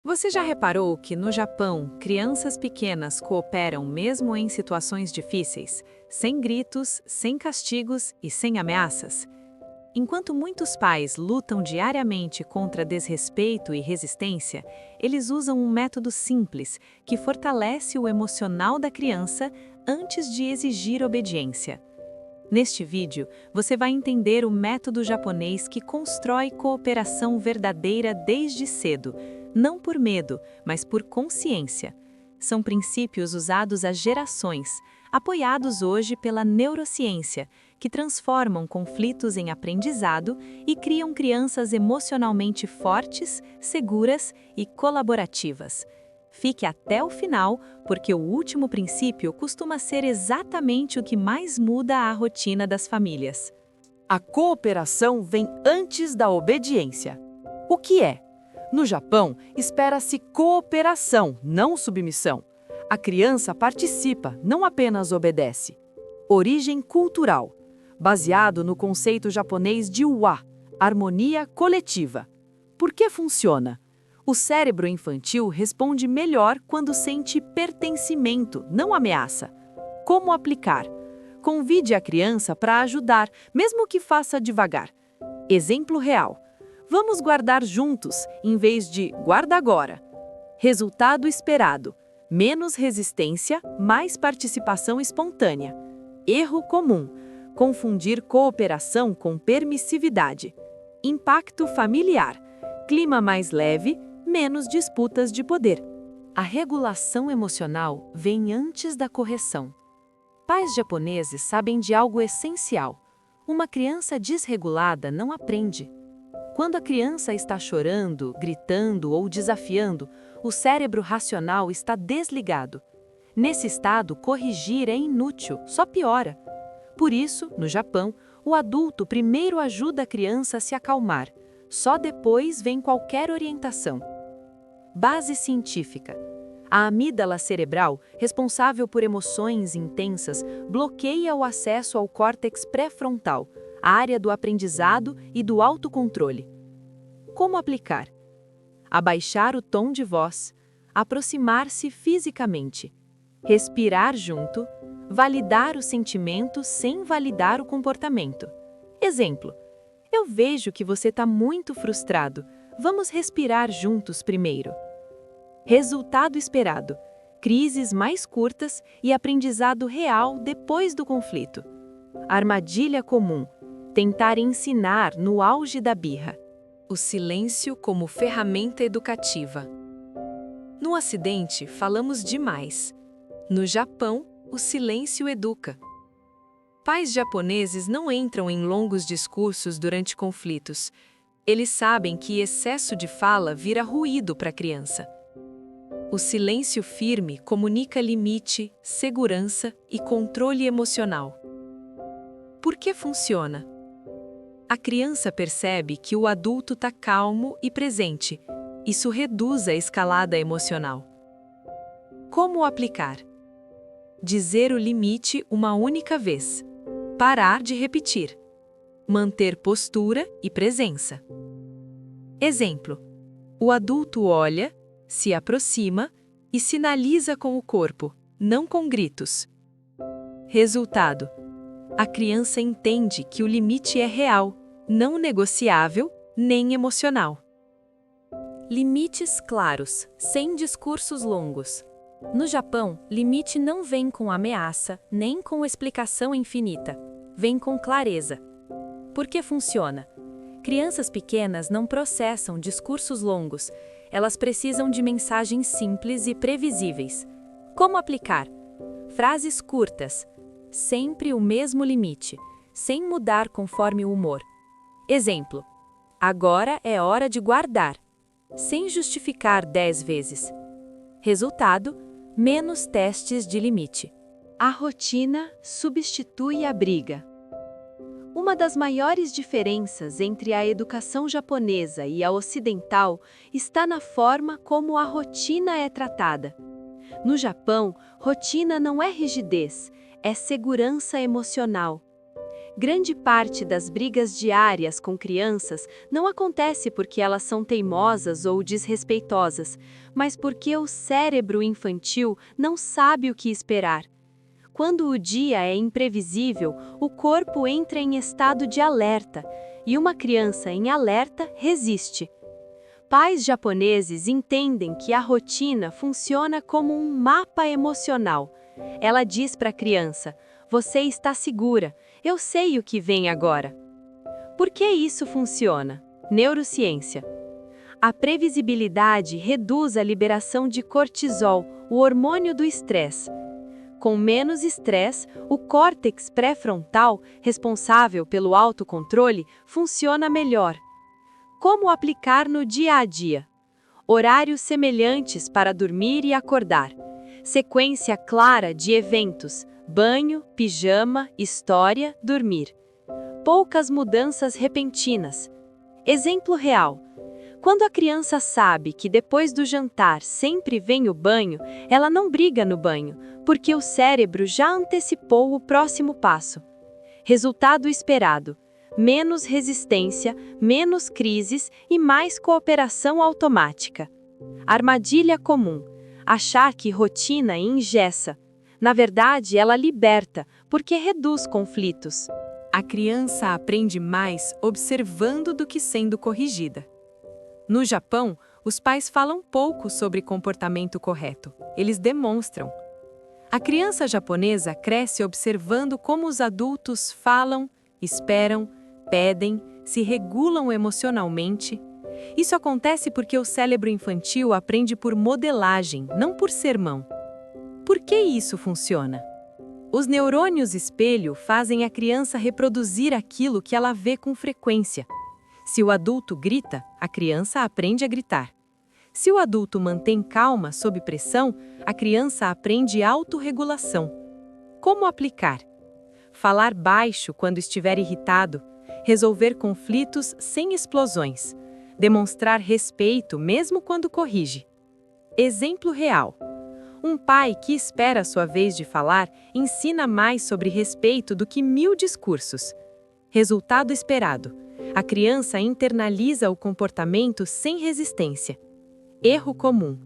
Você já reparou que, no Japão, crianças pequenas cooperam mesmo em situações difíceis, sem gritos, sem castigos e sem ameaças? Enquanto muitos pais lutam diariamente contra desrespeito e resistência, eles usam um método simples que fortalece o emocional da criança antes de exigir obediência. Neste vídeo, você vai entender o método japonês que constrói cooperação verdadeira desde cedo, não por medo, mas por consciência. São princípios usados há gerações, apoiados hoje pela neurociência, que transformam conflitos em aprendizado e criam crianças emocionalmente fortes, seguras e colaborativas. Fique até o final, porque o último princípio costuma ser exatamente o que mais muda a rotina das famílias. A cooperação vem antes da obediência. O que é? No Japão, espera-se cooperação, não submissão. A criança participa, não apenas obedece. Origem cultural. Baseado no conceito japonês de wa, harmonia coletiva. Por que funciona? O cérebro infantil responde melhor quando sente pertencimento, não ameaça. Como aplicar? Convide a criança para ajudar, mesmo que faça devagar. Exemplo real. Vamos guardar juntos, em vez de guarda agora. Resultado esperado. Menos resistência, mais participação espontânea. Erro comum. Confundir cooperação com permissividade. Impacto familiar. Clima mais leve, menos disputas de poder. A regulação emocional vem antes da correção. Pais japoneses sabem de algo essencial. Uma criança desregulada não aprende. Quando a criança está chorando, gritando ou desafiando, o cérebro racional está desligado. Nesse estado, corrigir é inútil, só piora. Por isso, no Japão, o adulto primeiro ajuda a criança a se acalmar. Só depois vem qualquer orientação. Base científica. A amígdala cerebral, responsável por emoções intensas, bloqueia o acesso ao córtex pré-frontal, a área do aprendizado e do autocontrole. Como aplicar? Abaixar o tom de voz, aproximar-se fisicamente, respirar junto, validar o sentimento sem validar o comportamento. Exemplo: eu vejo que você está muito frustrado. Vamos respirar juntos primeiro. Resultado esperado: crises mais curtas e aprendizado real depois do conflito. Armadilha comum: tentar ensinar no auge da birra. O silêncio como ferramenta educativa. No Ocidente, falamos demais. No Japão, o silêncio educa. Pais japoneses não entram em longos discursos durante conflitos. Eles sabem que excesso de fala vira ruído para a criança. O silêncio firme comunica limite, segurança e controle emocional. Por que funciona? A criança percebe que o adulto está calmo e presente. Isso reduz a escalada emocional. Como aplicar? Dizer o limite uma única vez. Parar de repetir. Manter postura e presença. Exemplo: o adulto olha, se aproxima e sinaliza com o corpo, não com gritos. Resultado: a criança entende que o limite é real, não negociável, nem emocional. Limites claros, sem discursos longos. No Japão, limite não vem com ameaça, nem com explicação infinita. Vem com clareza. Por que funciona? Crianças pequenas não processam discursos longos. Elas precisam de mensagens simples e previsíveis. Como aplicar? Frases curtas. Sempre o mesmo limite, sem mudar conforme o humor. Exemplo: agora é hora de guardar, sem justificar 10 vezes. Resultado: menos testes de limite. A rotina substitui a briga. Uma das maiores diferenças entre a educação japonesa e a ocidental está na forma como a rotina é tratada. No Japão, rotina não é rigidez, é segurança emocional. Grande parte das brigas diárias com crianças não acontece porque elas são teimosas ou desrespeitosas, mas porque o cérebro infantil não sabe o que esperar. Quando o dia é imprevisível, o corpo entra em estado de alerta, e uma criança em alerta resiste. Pais japoneses entendem que a rotina funciona como um mapa emocional. Ela diz para a criança: "Você está segura, eu sei o que vem agora." Por que isso funciona? Neurociência. A previsibilidade reduz a liberação de cortisol, o hormônio do estresse. Com menos estresse, o córtex pré-frontal, responsável pelo autocontrole, funciona melhor. Como aplicar no dia a dia? Horários semelhantes para dormir e acordar. Sequência clara de eventos: banho, pijama, história, dormir. Poucas mudanças repentinas. Exemplo real. Quando a criança sabe que depois do jantar sempre vem o banho, ela não briga no banho, porque o cérebro já antecipou o próximo passo. Resultado esperado: menos resistência, menos crises e mais cooperação automática. Armadilha comum: achar que rotina engessa. Na verdade, ela liberta, porque reduz conflitos. A criança aprende mais observando do que sendo corrigida. No Japão, os pais falam pouco sobre comportamento correto. Eles demonstram. A criança japonesa cresce observando como os adultos falam, esperam, pedem, se regulam emocionalmente. Isso acontece porque o cérebro infantil aprende por modelagem, não por sermão. Por que isso funciona? Os neurônios espelho fazem a criança reproduzir aquilo que ela vê com frequência. Se o adulto grita, a criança aprende a gritar. Se o adulto mantém calma sob pressão, a criança aprende autorregulação. Como aplicar? Falar baixo quando estiver irritado, resolver conflitos sem explosões, demonstrar respeito mesmo quando corrige. Exemplo real. Um pai que espera a sua vez de falar ensina mais sobre respeito do que 1000 discursos. Resultado esperado: a criança internaliza o comportamento sem resistência. Erro comum: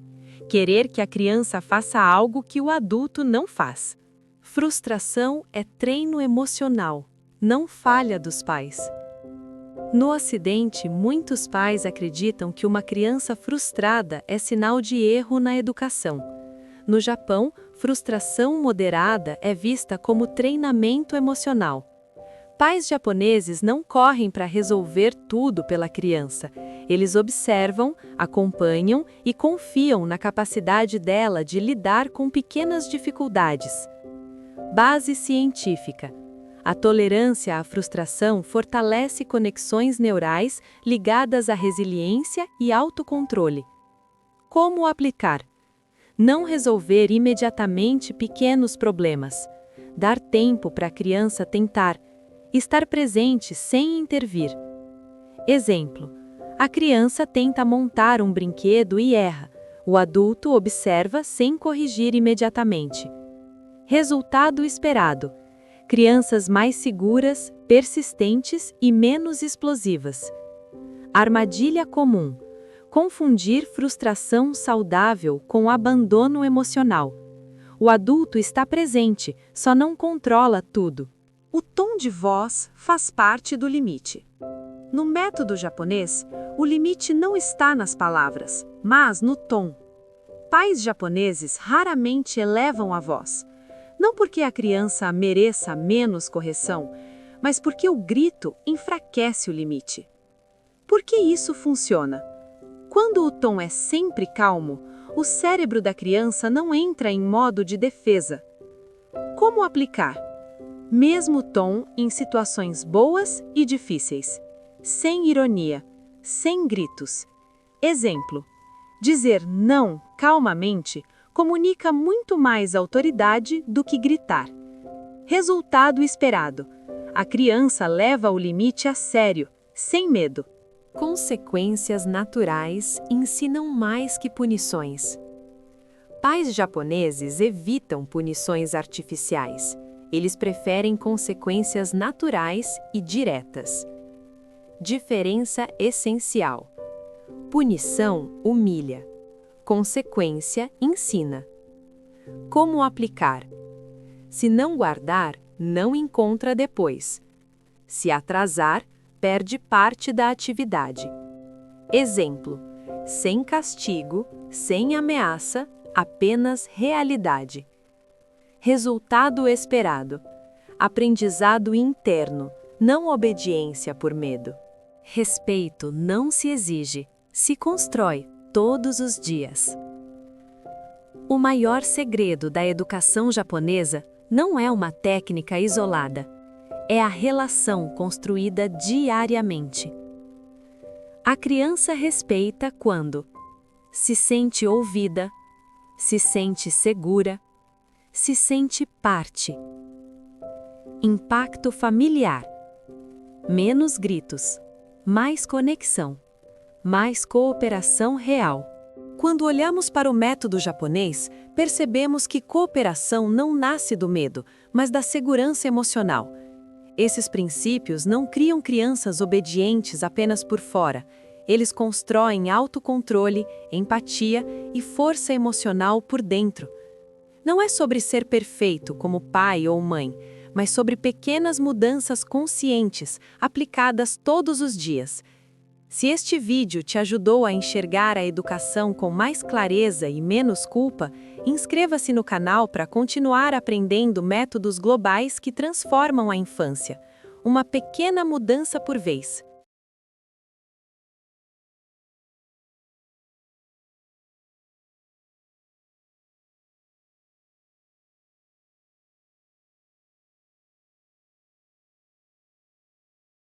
querer que a criança faça algo que o adulto não faz. Frustração é treino emocional, não falha dos pais. No Ocidente, muitos pais acreditam que uma criança frustrada é sinal de erro na educação. No Japão, frustração moderada é vista como treinamento emocional. Pais japoneses não correm para resolver tudo pela criança. Eles observam, acompanham e confiam na capacidade dela de lidar com pequenas dificuldades. Base científica. A tolerância à frustração fortalece conexões neurais ligadas à resiliência e autocontrole. Como aplicar? Não resolver imediatamente pequenos problemas. Dar tempo para a criança tentar. Estar presente sem intervir. Exemplo: a criança tenta montar um brinquedo e erra. O adulto observa sem corrigir imediatamente. Resultado esperado: crianças mais seguras, persistentes e menos explosivas. Armadilha comum: confundir frustração saudável com abandono emocional. O adulto está presente, só não controla tudo. O tom de voz faz parte do limite. No método japonês, o limite não está nas palavras, mas no tom. Pais japoneses raramente elevam a voz. Não porque a criança mereça menos correção, mas porque o grito enfraquece o limite. Por que isso funciona? Quando o tom é sempre calmo, o cérebro da criança não entra em modo de defesa. Como aplicar? Mesmo tom em situações boas e difíceis. Sem ironia, sem gritos. Exemplo: dizer não calmamente comunica muito mais autoridade do que gritar. Resultado esperado: a criança leva o limite a sério, sem medo. Consequências naturais ensinam mais que punições. Pais japoneses evitam punições artificiais. Eles preferem consequências naturais e diretas. Diferença essencial: punição humilha, consequência ensina. Como aplicar? Se não guardar, não encontra depois. Se atrasar, perde parte da atividade. Exemplo: sem castigo, sem ameaça, apenas realidade. Resultado esperado: aprendizado interno, não obediência por medo. Respeito não se exige, se constrói todos os dias. O maior segredo da educação japonesa não é uma técnica isolada, é a relação construída diariamente. A criança respeita quando se sente ouvida, se sente segura, se sente parte. Impacto familiar: menos gritos, mais conexão, mais cooperação real. Quando olhamos para o método japonês, percebemos que cooperação não nasce do medo, mas da segurança emocional. Esses princípios não criam crianças obedientes apenas por fora. Eles constroem autocontrole, empatia e força emocional por dentro. Não é sobre ser perfeito como pai ou mãe, mas sobre pequenas mudanças conscientes, aplicadas todos os dias. Se este vídeo te ajudou a enxergar a educação com mais clareza e menos culpa, inscreva-se no canal para continuar aprendendo métodos globais que transformam a infância. Uma pequena mudança por vez.